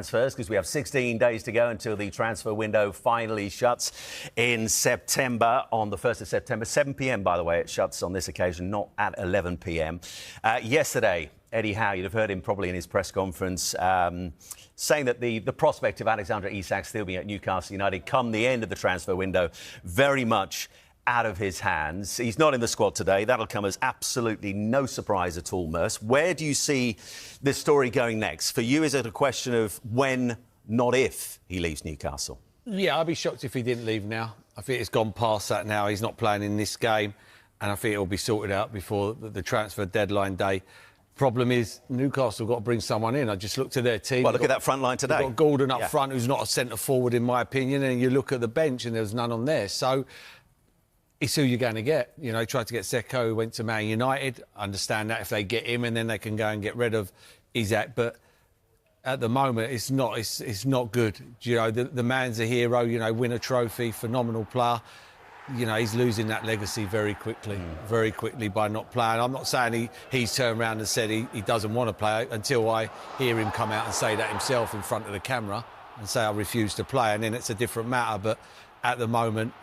transfers because we have 16 days to go until the transfer window finally shuts in September, on the 1st of September. 7 p.m, by the way, it shuts on this occasion, not at 11 p.m. Yesterday, Eddie Howe, you'd have heard him probably in his press conference, saying that the prospect of Alexander Isak still being at Newcastle United come the end of the transfer window very much out of his hands. He's not in the squad today. That'll come as absolutely no surprise at all, Merce. Where do you see this story going next? For you, is it a question of when, not if, he leaves Newcastle? Yeah, I'd be shocked if he didn't leave now. I think it's gone past that now. He's not playing in this game, and I think it'll be sorted out before the transfer deadline day. Problem is, Newcastle got to bring someone in. I just looked at their team. Well, look at that front line today. You've got Gordon up front, who's not a centre-forward, in my opinion, and you look at the bench and there's none on there. So it's who you're going to get. You know, tried to get Seko, who went to Man United. I understand that if they get him, and then they can go and get rid of Isak. But at the moment, it's not good. You know, the man's a hero. You know, win a trophy, phenomenal player. You know, he's losing that legacy very quickly by not playing. I'm not saying he's turned around and said he doesn't want to play until I hear him come out and say that himself in front of the camera and say I refuse to play, and then it's a different matter. But at the moment,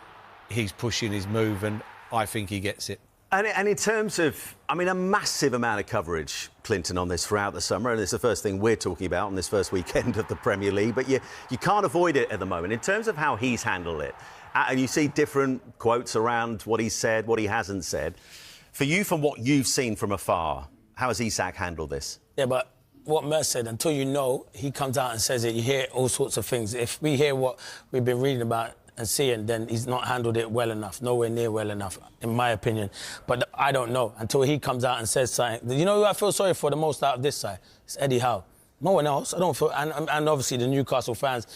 he's pushing his move, and I think he gets it. And in terms of, I mean, a massive amount of coverage, Clinton, on this throughout the summer, and it's the first thing we're talking about on this first weekend of the Premier League, but you can't avoid it at the moment. In terms of how he's handled it, and you see different quotes around what he's said, what he hasn't said. For you, from what you've seen from afar, how has Isak handled this? Yeah, but what Merce said, until you know, he comes out and says it, you hear all sorts of things. If we hear what we've been reading about and seeing, then he's not handled it well enough, nowhere near well enough, in my opinion. But I don't know, until he comes out and says something. You know who I feel sorry for the most out of this side? It's Eddie Howe. No one else. I don't feel... And obviously the Newcastle fans...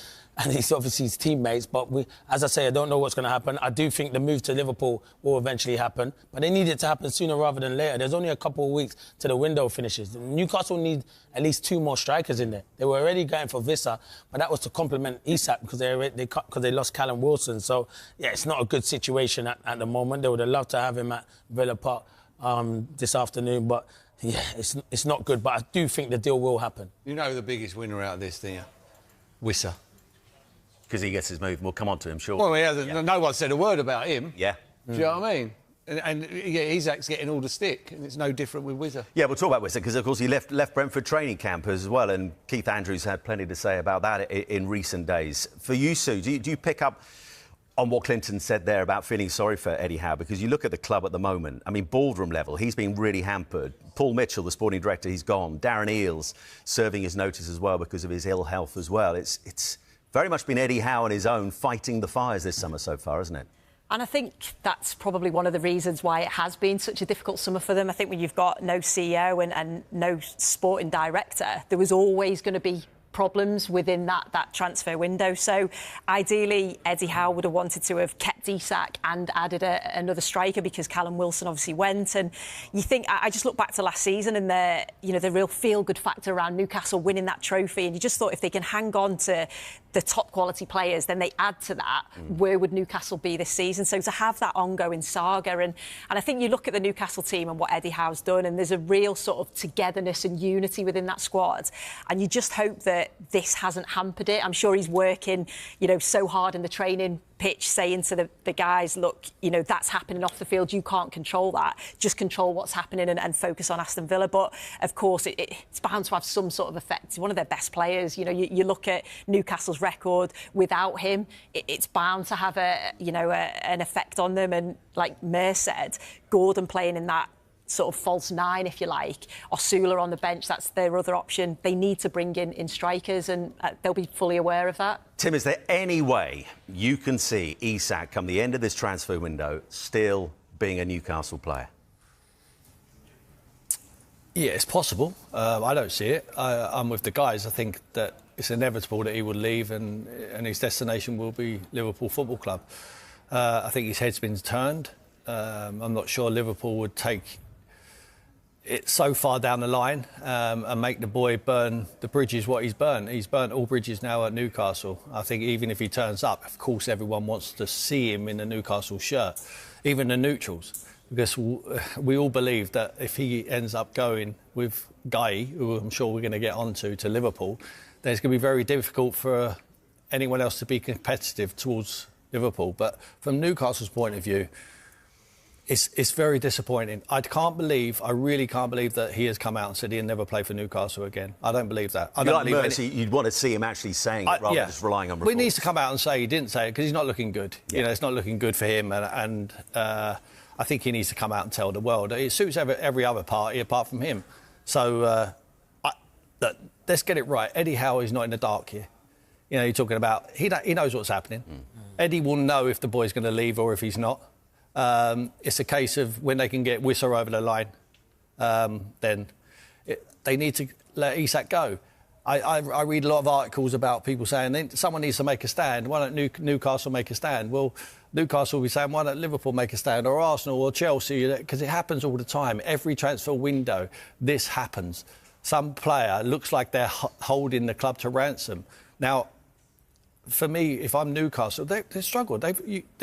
And he's obviously his teammates, but as I say, I don't know what's going to happen. I do think the move to Liverpool will eventually happen, but they need it to happen sooner rather than later. There's only a couple of weeks to the window finishes. Newcastle need at least 2 more strikers in there. They were already going for Vissa, but that was to complement Isak because they lost Callum Wilson. So, yeah, it's not a good situation at the moment. They would have loved to have him at Villa Park this afternoon, but, yeah, it's not good. But I do think the deal will happen. You know the biggest winner out of this, do you? Wissa. Because he gets his move, and we'll come on to him, sure. Well, no one said a word about him. Yeah. Do you know what I mean? And yeah, Isak's getting all the stick, and it's no different with Wizza. Yeah, we'll talk about Wizza, because, of course, he left Brentford training camp as well, and Keith Andrews had plenty to say about that in recent days. For you, Sue, do you pick up on what Clinton said there about feeling sorry for Eddie Howe? Because you look at the club at the moment, I mean, boardroom level, he's been really hampered. Paul Mitchell, the sporting director, he's gone. Darren Eales serving his notice as well because of his ill health as well. It's very much been Eddie Howe on his own fighting the fires this summer so far, isn't it? And I think that's probably one of the reasons why it has been such a difficult summer for them. I think when you've got no CEO and no sporting director, there was always going to be problems within that transfer window. So ideally, Eddie Howe would have wanted to have kept Isak and added another striker because Callum Wilson obviously went. And you think, I just look back to last season and the real feel-good factor around Newcastle winning that trophy. And you just thought if they can hang on to the top quality players, then they add to that. Where would Newcastle be this season? So to have that ongoing saga, and I think you look at the Newcastle team and what Eddie Howe's done, and there's a real sort of togetherness and unity within that squad. And you just hope that this hasn't hampered it. I'm sure he's working, so hard in the training pitch, saying to the guys, look, that's happening off the field. You can't control that. Just control what's happening and focus on Aston Villa. But, of course, it's bound to have some sort of effect. He's one of their best players. You look at Newcastle's record without him, it's bound to have an effect on them. And like Mer said, Gordon playing in that sort of false 9, if you like, Osula on the bench, that's their other option. They need to bring in strikers, and they'll be fully aware of that. Tim, is there any way you can see Isak, come the end of this transfer window, still being a Newcastle player? Yeah, it's possible. I don't see it. I'm with the guys. I think that it's inevitable that he will leave and his destination will be Liverpool Football Club. I think his head's been turned. I'm not sure Liverpool would take it so far down the line and make the boy burn the bridges what he's burnt. He's burnt all bridges now at Newcastle. I think even if he turns up, of course, everyone wants to see him in a Newcastle shirt, even the neutrals, because we all believe that if he ends up going with Guy, who I'm sure we're going to get onto, to Liverpool, then it's going to be very difficult for anyone else to be competitive towards Liverpool. But from Newcastle's point of view, it's very disappointing. I really can't believe that he has come out and said he'll never play for Newcastle again. I don't believe that. I don't believe you'd want to see him actually saying it rather than just relying on reports. He needs to come out and say he didn't say it because he's not looking good. Yeah. You know, it's not looking good for him, and I think he needs to come out and tell the world. It suits every other party apart from him. So let's get it right. Eddie Howe is not in the dark here. You know, you're talking about he knows what's happening. Eddie will know if the boy's going to leave or if he's not. It's a case of when they can get Wissa over the line, then they need to let Isak go. I read a lot of articles about people saying someone needs to make a stand. Why don't Newcastle make a stand? Well, Newcastle will be saying, why don't Liverpool make a stand, or Arsenal or Chelsea? Because it happens all the time. Every transfer window, this happens. Some player looks like they're holding the club to ransom. Now, for me, if I'm Newcastle, they struggle. They're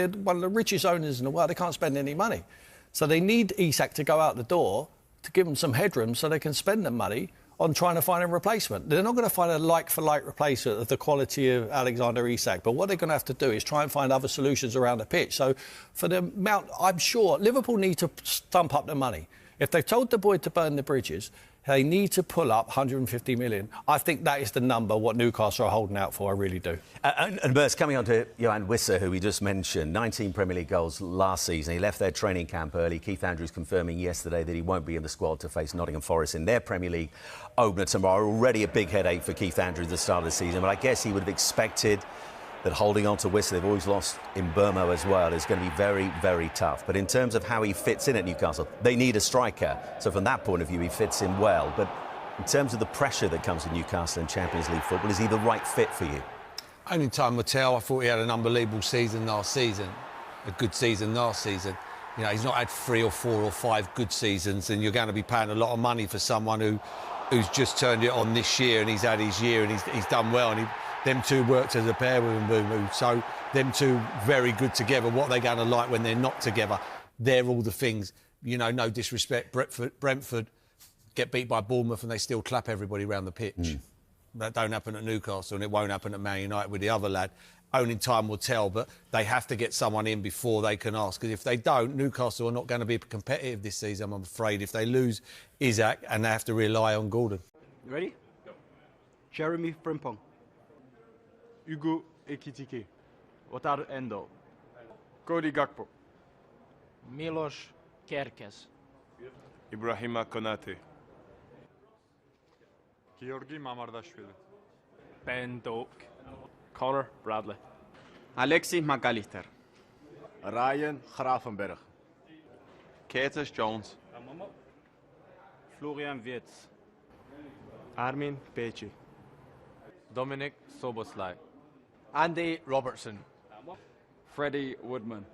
one of the richest owners in the world. They can't spend any money. So they need Isak to go out the door to give them some headroom so they can spend the money on trying to find a replacement. They're not going to find a like-for-like replacement of the quality of Alexander Isak, but what they're going to have to do is try and find other solutions around the pitch. So for the amount, I'm sure Liverpool need to stump up the money. If they've told the boy to burn the bridges, they need to pull up 150 million. I think that is the number what Newcastle are holding out for, I really do. And Bers, coming on to Johan Wissa, who we just mentioned, 19 Premier League goals last season. He left their training camp early. Keith Andrews confirming yesterday that he won't be in the squad to face Nottingham Forest in their Premier League opener tomorrow. Already a big headache for Keith Andrews at the start of the season, but I guess he would have expected that holding on to Wissa, they've always lost in Burma as well, is going to be very, very tough. But in terms of how he fits in at Newcastle, they need a striker. So from that point of view, he fits in well. But in terms of the pressure that comes to Newcastle in Champions League football, is he the right fit for you? Only time will tell. I thought he had an unbelievable season last season, a good season last season. You know, he's not had 3 or 4 or 5 good seasons, and you're going to be paying a lot of money for someone who's just turned it on this year, and he's had his year, and he's done well, and them two worked as a pair with Mbumu. So them two very good together. What are they going to like when they're not together? They're all the things. You know, no disrespect, Brentford get beat by Bournemouth and they still clap everybody around the pitch. That don't happen at Newcastle, and it won't happen at Man United with the other lad. Only time will tell, but they have to get someone in before they can ask. Because if they don't, Newcastle are not going to be competitive this season, I'm afraid, if they lose Isak and they have to rely on Gordon. You ready? Go. Jeremy Frimpong. Hugo Ekitike. Wataru Endo. Cody Gakpo. Milos Kerkez. Ibrahima Konate. Georgi Mamardashvili. Ben Doak. Connor Bradley. Alexis McAllister. Ryan Gravenberg. Curtis Jones. Florian Wirtz. Armin Peci. Dominic Soboslai. Andy Robertson. Freddie Woodman.